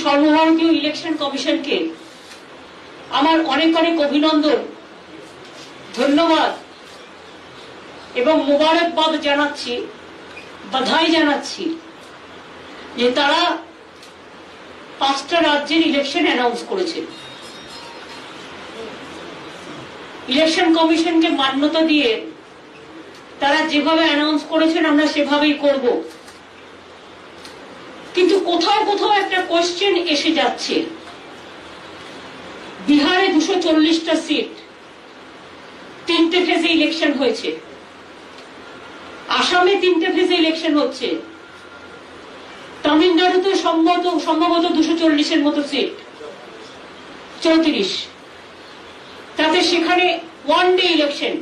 সর্বভারতীয় ইলেকশন কমিশনকে আমার অনেক অনেক অভিনন্দন, ধন্যবাদ এবং মোবারকবাদ জানাচ্ছি, বাধাই জানাচ্ছি যে তারা 5টা রাজ্যের ইলেকশন অ্যানাউন্স করেছে। ইলেকশন কমিশনকে মান্যতা দিয়ে তারা যেভাবে অ্যানাউন্স করেছেন আমরা সেভাবেই করব, কিন্তু কোথাও কোথাও একটা কোয়েশ্চেন এসে যাচ্ছে। বিহারে 240টা সিট, 3টে ফেজে ইলেকশন হয়েছে। আসামে 3টে ফেজে ইলেকশন হচ্ছে। তামিলনাড়ুতে সম্ভবত 240-এর মতো সিট, 34, তাতে সেখানে ওয়ান ডে ইলেকশন।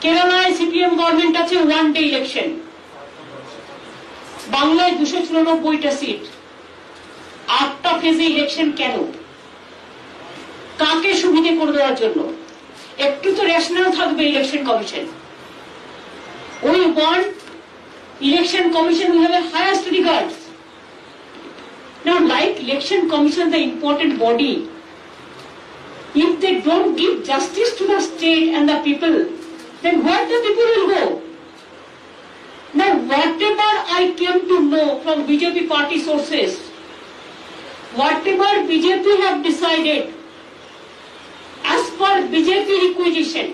কেরালায় সিপিএম গভর্নমেন্ট আছে, ওয়ান ডে ইলেকশন। বাংলায় 294টা সিট, 8টা ফেজে ইলেকশন। কেন? কাকে সুবিধে করে দেওয়ার জন্য? একটু তো রেশনাল থাকবে election commission. We want election commission who have a highest regards. Now, like election commission, the important body, if they don't give justice to the state and the people, then where the people will go? Now, whatever I came to know from BJP party sources, whatever BJP have decided, as per BJP requisition,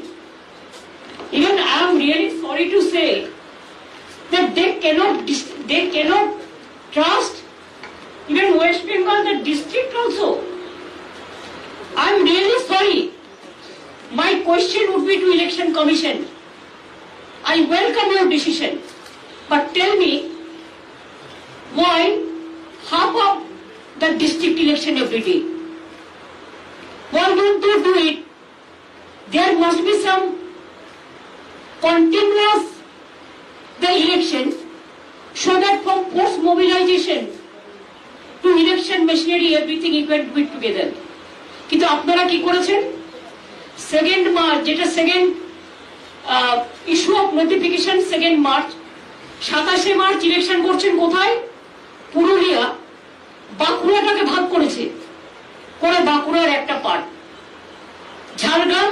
even I am really sorry to say that they cannot trust even West Bengal, the district also. I am really sorry. My question would be to Election Commission. I welcome your decision, but tell me why half of the district election every day? Why don't they do it? There must be some continuous the election, so that from post mobilization to election machinery everything you can do it together. কিন্তু আপনারা কি করেছেন? 2nd March, যেটা second issue of notification 2nd March, 27শে March election করছেন কোথায়? পুরুলিয়া। বাঁকুড়াটাকে ভাগ করেছে, করে বাঁকুড়ার একটা পার্ট, ঝাড়গ্রাম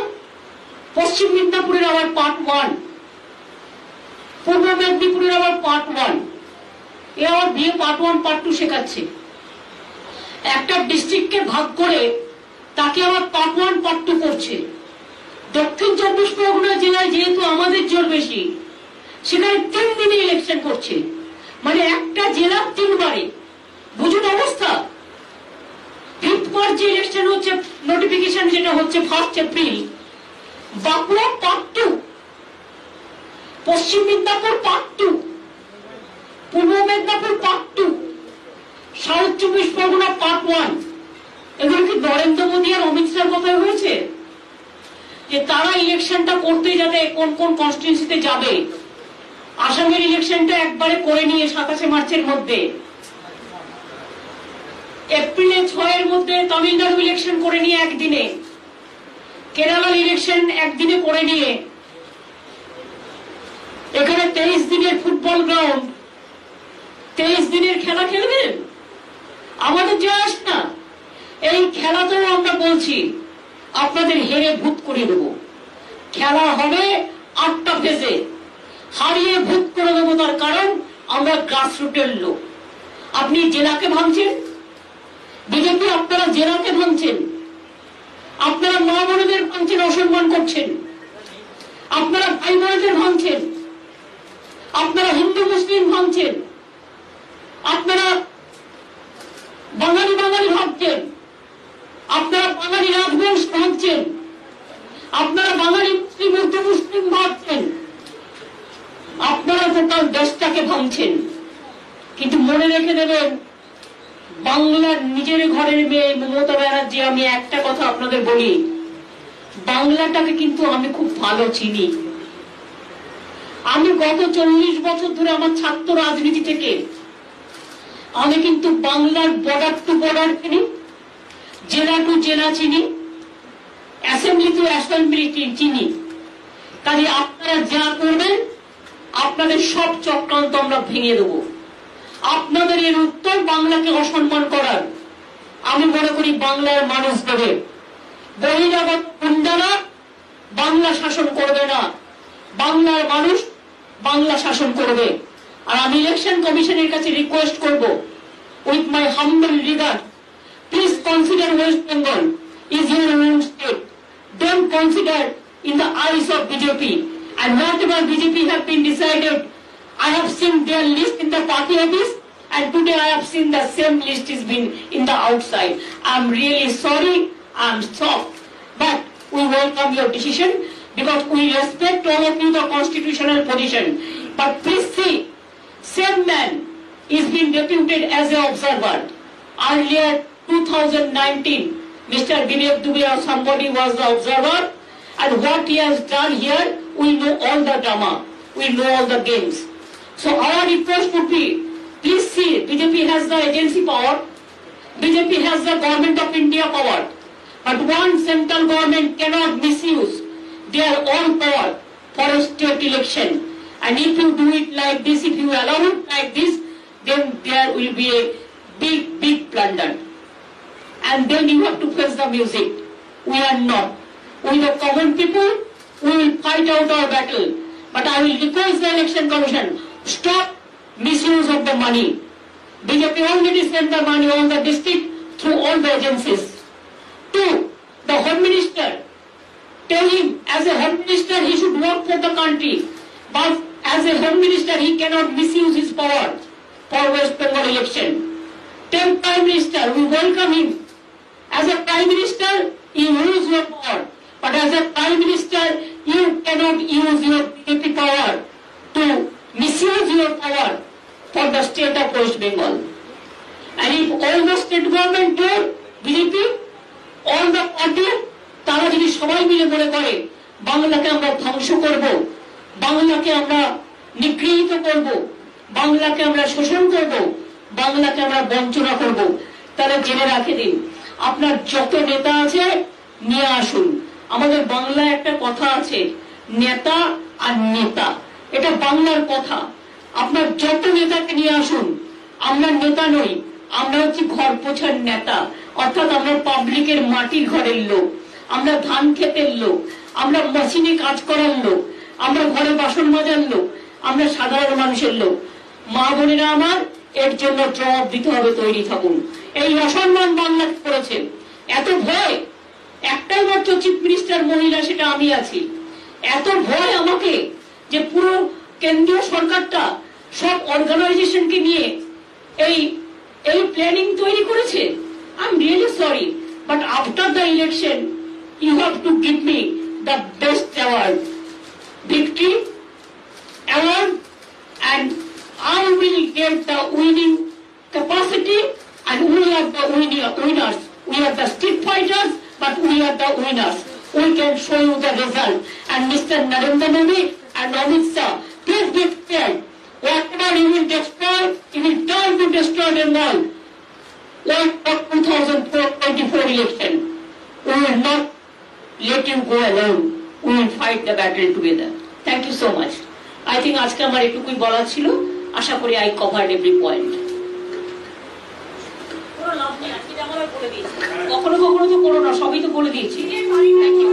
পশ্চিম মেদিনীপুরের আবার পার্ট 1, পূর্ব মেদিনীপুরের আবার পার্ট 1, এ আবার বিয়ে পার্ট 1 পার্ট 2 শেখাচ্ছে। একটা ডিস্ট্রিক্টকে ভাগ করে তাকে আবার পার্ট 1 পার্ট 2 করছে। দক্ষিণ 24 পরগনা জেলায় যেহেতু আমাদের জোর বেশি, সেখানে 3 দিনে ইলেকশন করছে, মানে একটা জেলা 3 বারে। বুঝুন অবস্থা। 5th মার্চ যে ইলেকশন হচ্ছে, নোটিফিকেশন যেটা হচ্ছে 1 এপ্রিল, বাঁকুড়া পার্ট 2, পশ্চিম মেদিনীপুর পার্ট 2, পূর্ব Medinipur part 2, south 24 Pargana part 1। এগুলো কি নরেন্দ্র মোদী আর অমিত শাহর কথায় হয়েছে যে তারা ইলেকশনটা করতে যাতে কোন কোন কনস্টিটিউয়েন্সিতে যাবে? আসামের ইলেকশনটা একবারে করে নিয়ে 27শে মার্চের মধ্যে, এপ্রিলে 6-এর মধ্যে তামিলনাড়ু ইলেকশন করে নিয়ে একদিনে, কেরালার ইলেকশন একদিনে করে নিয়ে, এখানে 23 দিনের ফুটবল গ্রাউন্ড, 23 দিনের খেলা খেলবেন? আমাদের যে আস না, এই খেলাতেও আমরা বলছি আপনাদের হেরে ভূত করে দেব। খেলা হবে 8টা ফেজে, হারিয়ে ভূত করে দেবো। তার কারণ আমরা গ্রাসরুটের লোক। আপনি জেলাকে ভাঙছেন, বিজেপি আপনারা জেলাকে ভাঙছেন, আপনারা মা বোনদের ভাঙছেন, অসম্মান করছেন, আপনারা ভাই বোনদের ভাঙছেন, আপনারা হিন্দু মুসলিম ভাঙছেন, আপনারা বাঙালি বাঙালি ভাবছেন, আপনারা বাঙালি রাজবংশ ভাবছেন, আপনারা বাঙালি মুসলিম উর্দু মুসলিম ভাবছেন, আপনারা টোটাল দেশটাকে ভাঙছেন। কিন্তু মনে রেখে দেবেন, বাংলার নিজের ঘরের মেয়ে মমতা ব্যানার্জি, আমি একটা কথা আপনাদের বলি, বাংলাটাকে কিন্তু আমি খুব ভালো চিনি। আমি গত 40 বছর ধরে আমার ছাত্র রাজনীতি থেকে আমি কিন্তু বাংলার বর্ডার টু বর্ডার চিনি, জেলা টু জেলা চিনি, অ্যাসেম্বলি টু অ্যাসেম্বলি চিনি। কাজে আপনারা যা করবেন আপনাদের সব চক্রান্ত আমরা ভেঙে দেব। আপনাদের এর উত্তর বাংলাকে অসম্মান করার। আমি মনে করি বাংলার মানুষ দেবে। বহিরাগত গুন্ডারা বাংলা শাসন করবে না, বাংলার মানুষ বাংলা শাসন করবে। আর আমি ইলেকশন কমিশনের কাছে রিকোয়েস্ট করব, with my humble regard, please consider West Bengal is your own state. Don't consider in the eyes of BJP. And whatever BJP have been decided, I have seen their list in the party office, and today I have seen the same list is been in the outside. I am really sorry, I am shocked, but we welcome your decision because we respect all of you the constitutional position. But please see, same man is being deputed as an observer. Earlier 2019, Mr. Vivek Dubey or somebody was the observer, and what he has done here, we know all the drama, we know all the games. So our request would be, please see, BJP has the agency power, BJP has the government of India power, but one central government cannot misuse their own power for a state election. And if you do it like this, if you allow it like this, then there will be a big blunder. And then you have to face the music. We are not. We the common people, we will fight out our battle. But I will request the election commission, stop misuse of the money. BJP already sent the money on the district through all the agencies. 2, the Home Minister, tell him as a Home Minister he should work for the country. But as a Home Minister he cannot misuse his power for West Bengal election. Tell Prime Minister, we welcome him. As a Prime Minister, you use your power. But as a Prime Minister, you cannot use your BJP power to misuse your power for the state of West Bengal. And if all the state government do, BJP, all the party, তারা যদি সবাই মিলে মনে করে বাংলাকে আমরা ধ্বংস করব, বাংলাকে আমরা নিগৃহীত করব, বাংলাকে আমরা শোষণ করব, বাংলাকে আমরা বঞ্চনা করব, তাহলে জেনে রাখে দিন, আপনার যত নেতা আছে নিয়ে আসুন। আমাদের বাংলায় একটা কথা আছে, নেতা আর নেতা, এটা বাংলার কথা। আপনার যত নেতাকে নিয়ে আসুন। আমরা নেতা নই, আমরা হচ্ছে ঘর পোছার নেতা, অর্থাৎ আমরা পাবলিকের মাটির ঘরের লোক, আমরা ধান ক্ষেতের লোক, আমরা মেশিনে কাজ করার লোক, আমরা ঘরে বাসন মাজার লোক, আমরা সাধারণ মানুষের লোক। মা বোনেরা আমার, এর জন্য জবাব দিতে হবে, তৈরি থাকুন। এই অসম্মান বাংলাকে করেছে, এত ভয়, একটাই মাত্র চিফ মিনিস্টার মহিলা, সেটা আমি আছি। এত ভয় আমাকে যে পুরো কেন্দ্রীয় সরকারটা সব অর্গানাইজেশনকে নিয়ে এই প্ল্যানিং তৈরি করেছে। I am really sorry, but after the election you have to give me the best award, victory award, and I will get the winning capacity, and we are the winners. We are the street fighters, but we are the winners. We can show you the result. And Mr. Narendra Modi and Amit Shah, please be prepared. Whatever you will destroy, you will try to destroy them all. Like the 2024 election, we will not let you go alone. We will fight the battle together. Thank you so much. I think আজকে আমার এটুকুই বলার ছিল। আশা করি I covered every point. কখনো কখনো তো করো না, সবই তো বলে দিয়েছি। Thank you.